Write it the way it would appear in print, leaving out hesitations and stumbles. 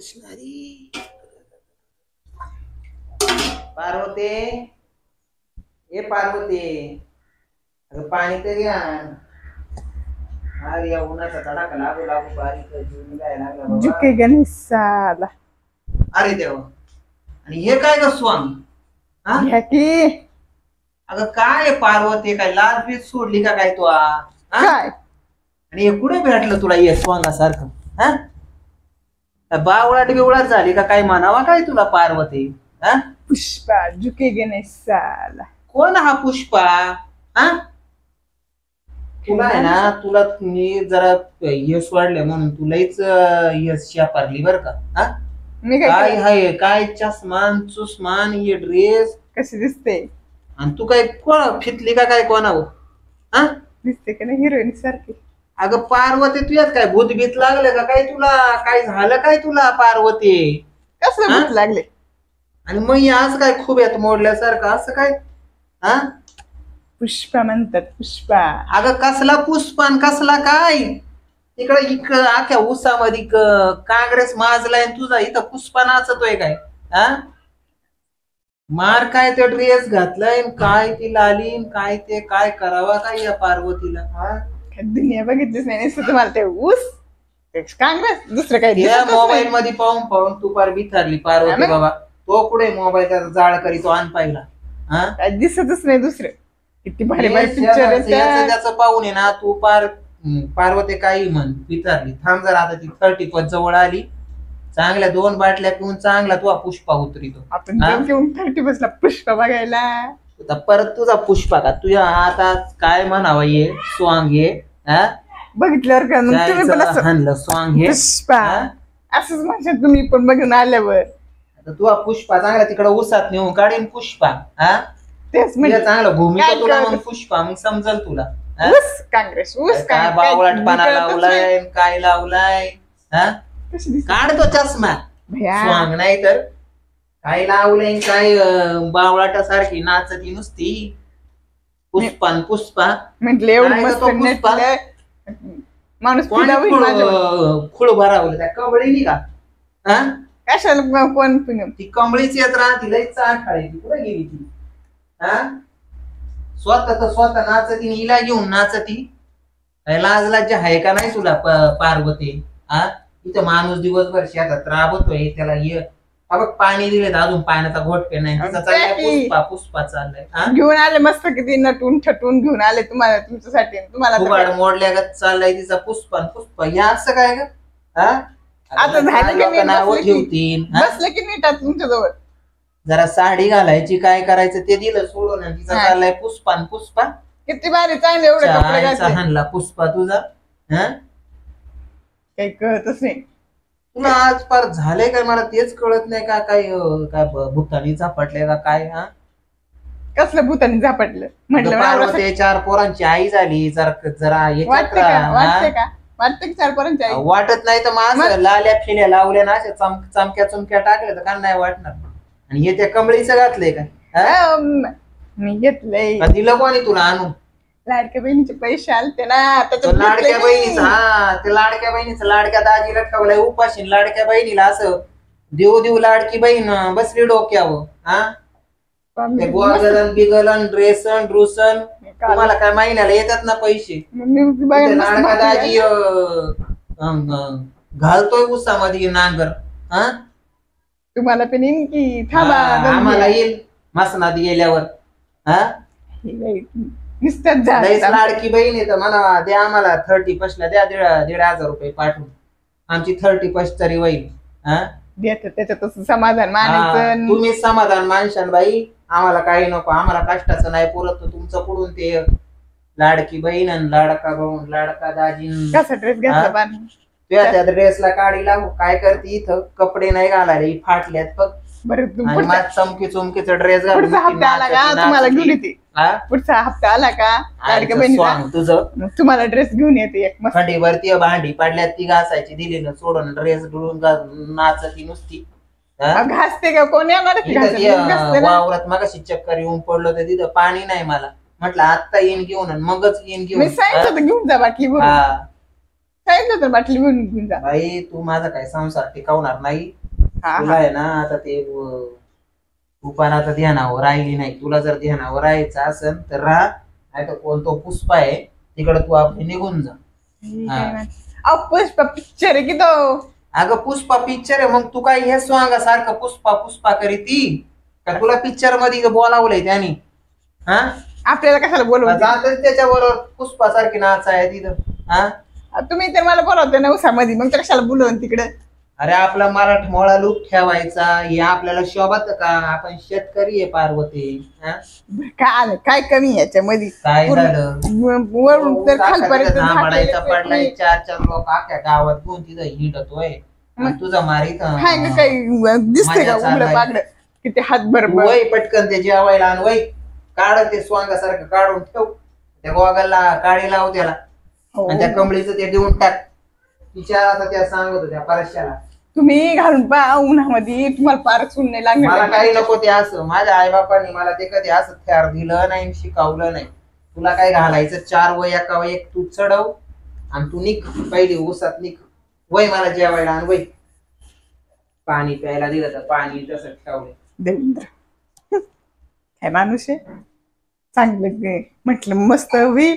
कृष्णारी पार्वती ए पार्वती अगं पाणी तरी आण. अरे या उन्हाचा तडाखा लागू लागू बारीक जीव निघायला लागला बाबा. झुके गणेशाला. अरे देवा. आणि हे काय ग स्वामी हा घ्या की. अगं काय पार्वती काय लाल बीज सोडली का काय तू काय आणि हे कुठे भेटलं तुला ये स्वांगासारखं हा बावळाट बिवळाट झाली का काय म्हणावा काय तुला पार्वती हा पुष्पा झुके गणेशाला. कोण हा पुष्पा हा तुला आहे ना तुला मी जरा यश वाढले म्हणून तुलाच यश शापारली बर का हा मी काय हाय काय चष्मान चुष्मान ये ड्रेस कशी दिसते आणि तू काय कोण फितली का काय कोणावर हा दिसते का नाही हिरोईन सारखी. अगं पार्वती तुझ्यात काय भूत भीत लागले का काय तुला काय झालं काय तुला पार्वती कसलं भूत लागले आणि मग आज काय खुब्यात मोडल्यासारखं असं काय हा पुष्पा म्हणतात पुष्पा. अगं कसला पुष्पान कसला काय इकडं अख्या उसामध्ये काँग्रेस माजलाय तुझा इथं पुष्पा नाचतोय काय हा मार काय ते ड्रेस घातलाय काय ती लालीन काय ते काय करावा काय या पार्वतीला हा दुनिया बघितलीच नाही नुसतं तुम्हाला ते ऊस काँग्रेस दुसरं काही या मोबाईल मध्ये पाहून पाहून तू पार बिथरली पार्वती बाबा. तो कुठे मोबाईल जाळ करीतो आण पाहिला हा काय दिसतच नाही दुसरं. किती भारी भारी पिक्चर त्याचं पाहून आहे ना तू पार्वती काही म्हण बिथरली थांब जरा आता ती 30 जवळ आली चांगल्या 2 बाटल्या पिऊन चांगला तू पुष्पा उतरितो. आपण घेऊन 30 बसला पुष्पा बघायला. परत तुझा पुष्पा का तुझ्या आता काय म्हणावं ये स्वांग ये बघितल्यावर का तुम्ही पण असं स्वांग हे पुष्पा असंच म्हणशाल तुम्ही पण बघून आल्यावर. आता तू पुष्पा चांगला तिकडे उसात नेऊन काढीन पुष्पा हा तेच म्हणजे चांगलं भूमिका तुला मग पुष्पा मग समजल तुला ऊस काँग्रेस ऊस काय बावळटपणा लावलाय काय लावलाय हा काढतो चष्मा स्वांग नाही तर काय लावलंय काय बावळाटासारखी नाचती नुसती पुष्पान पुष्पा म्हटलं एवढं मस्त माणूस खुळ भरावलं त्या कमळीनी का हा कशाला कोण ती कमळीची येत राहती लई चाट खाळी कुठे गेली ती हा स्वतः नाचती हिला घेऊन नाचती लाज लाज आहे का नाही तुला पार्वती हा इथं माणूस दिवसभर शेतात राबतोय त्याला ये बघ पाणी दिले अजून पाण्याचा घोट पे नाही पुष्पा पुष्पा चाललाय घेऊन आले मस्त किती नटून ठटून घेऊन आले तुम्हाला तुमच्यासाठी तुम्हाला मोडल्या गत चाललाय तिचा पुष्पा पुष्पा या असं काय ग आता झालं नाव ठेवतील बसलं की नीट तुमच्या जवळ जरा साडी घालायची काय करायचं ते दिलं सोडून तिचा चाललाय पुष्पा पुष्पा किती भारी चांगले एवढे कपडे हाणला पुष्पा तुझा काही कळतच नाही तुला आज पार झालंय काय मला तेच कळत नाही का काय काय भूतानी झापटले का काय हा कसलं भूतानी झापटलं म्हटलं ते 4 पोरांची आई झाली जरा वाटतं की 4 पोरांची आई वाटत नाही तर माझं लाल्या फिल्या लावल्या ना अशा चमक्या चुमक्या टाकल्या तर का नाही वाटणार आणि हे त्या कमळीचं घातलंय का मी घेतलंय दिलं कोणी तुला आणून लाडक्या बहिणीचे पैसे आलते ना लाडक्या बहिणीचा ते लाडक्या बहिणीचं लाडक्या दाजीला ठेवलाय उपाशी लाडक्या बहिणीला असं देऊ लाडकी बहीण बसली डोक्यावर हा ते गोगलन बिगलन ड्रेसन ड्रुसन तुम्हाला काय महिन्याला येतात ना पैसे लाडका दाजी घालतोय उसामध्ये नांगर हा तुम्हाला पण येईन की थांबा आम्हाला येईल मसनात गेल्यावर हा लाडकी बहीण आहे तर मला द्या आम्हाला 31 ला द्या 1,500 रुपये पाठवून आमची 31 तरी होईल हा त्याच्यात समाधान मानायचं तुम्ही समाधान मानशान बाई आम्हाला काही नको आम्हाला कष्टाचं नाही पुरत तुमचं पुढून ते लाडकी बहीण आणि लाडका भाऊ लाडका दाजी कसा ड्रेस घेतला त्या ड्रेसला काढी लागू काय करते इथं कपडे नाही घालायला फाटल्यात बघ बरं चमकी चुमकीचा ड्रेस घालून तुम्हाला घेऊन येते पुढचा हप्ता आला का लाडक्या बहिणीला तुझं तुम्हाला ड्रेस घेऊन येते थंडीवरती भांडी पडल्यात ती घासायची दिली ना सोडून ड्रेस घेऊन नाचती नुसती घासते का कोण येणार वावरात मगाशी चक्कर येऊन पडलो तर तिथं पाणी नाही मला म्हटलं आत्ता येईन घेऊन मगच येईन घेऊन घेऊन जा बाकी सांगितलं होतं बाटली घेऊन जा. बाई तू माझा काय संसार टिकवणार नाही. हा तुला आहे ना आता ते तू पण आता ध्यानावर राहिली नाही. तुला जर ध्यानावर राहायचं असेल तर राहा, नाही तर कोणतो पुष्पा आहे तिकडे तू आपली निघून जा. पुष्पा पिक्चर आहे की तो. अगं पुष्पा पिक्चर आहे, मग तू काय हे स्वांगा सारखं पुष्पा पुष्पा करीती का? तुला पिक्चर मध्ये बोलावलंय त्यानी? हा आपल्याला कशाला बोलवत? जातच त्याच्याबरोबर पुष्पा सारखी नाच आहे तिथं. हा तुम्ही तर मला बोलवते ना उसामध्ये, मग तर कशाला बोलवून तिकडे? अरे आपला मराठमोळा लूक ठेवायचा, हे आपल्याला शोभत का? आपण शेतकरी आहे पार्वती. हा? काय आलं, काय कमी आहे याच्यामध्ये? काय झालं? वरून तर खालपर्यंत झाडायचा पडलाय, झाकलेलं. 4 लोक अख्ख्या गावात घेऊन तिथं हिंडतोय. आणि तुझा मारीत हाय का काही दिसते का उघडं पागड किती हातभर वय पटकन ते जेवायला आणि वय काढ ते स्वांगासारखं काढून ठेव, त्या गोगलला काळी लाव त्याला, आणि त्या कमळीचं ते देऊन टाक. तिच्या आता त्या सांगत होत्या परश्याला, तुम्ही घालून पहा उन्हामध्ये, तुम्हाला पार सून नाही मला लागणार. काही नको ते असं. माझ्या आई बापांनी मला ते कधी असं थ्यार दिलं नाही, शिकवलं नाही. तुला काय घालायचं 4 वय एका वय एक तू चढव आणि तू निघ पहिली उसात निघ. वय मला जेवायला आणि वय पाणी प्यायला दिलं तर पाणी तसं ठेवलं. देवेंद्र काय माणूस आहे, चांगलं म्हटलं मस्त होईल.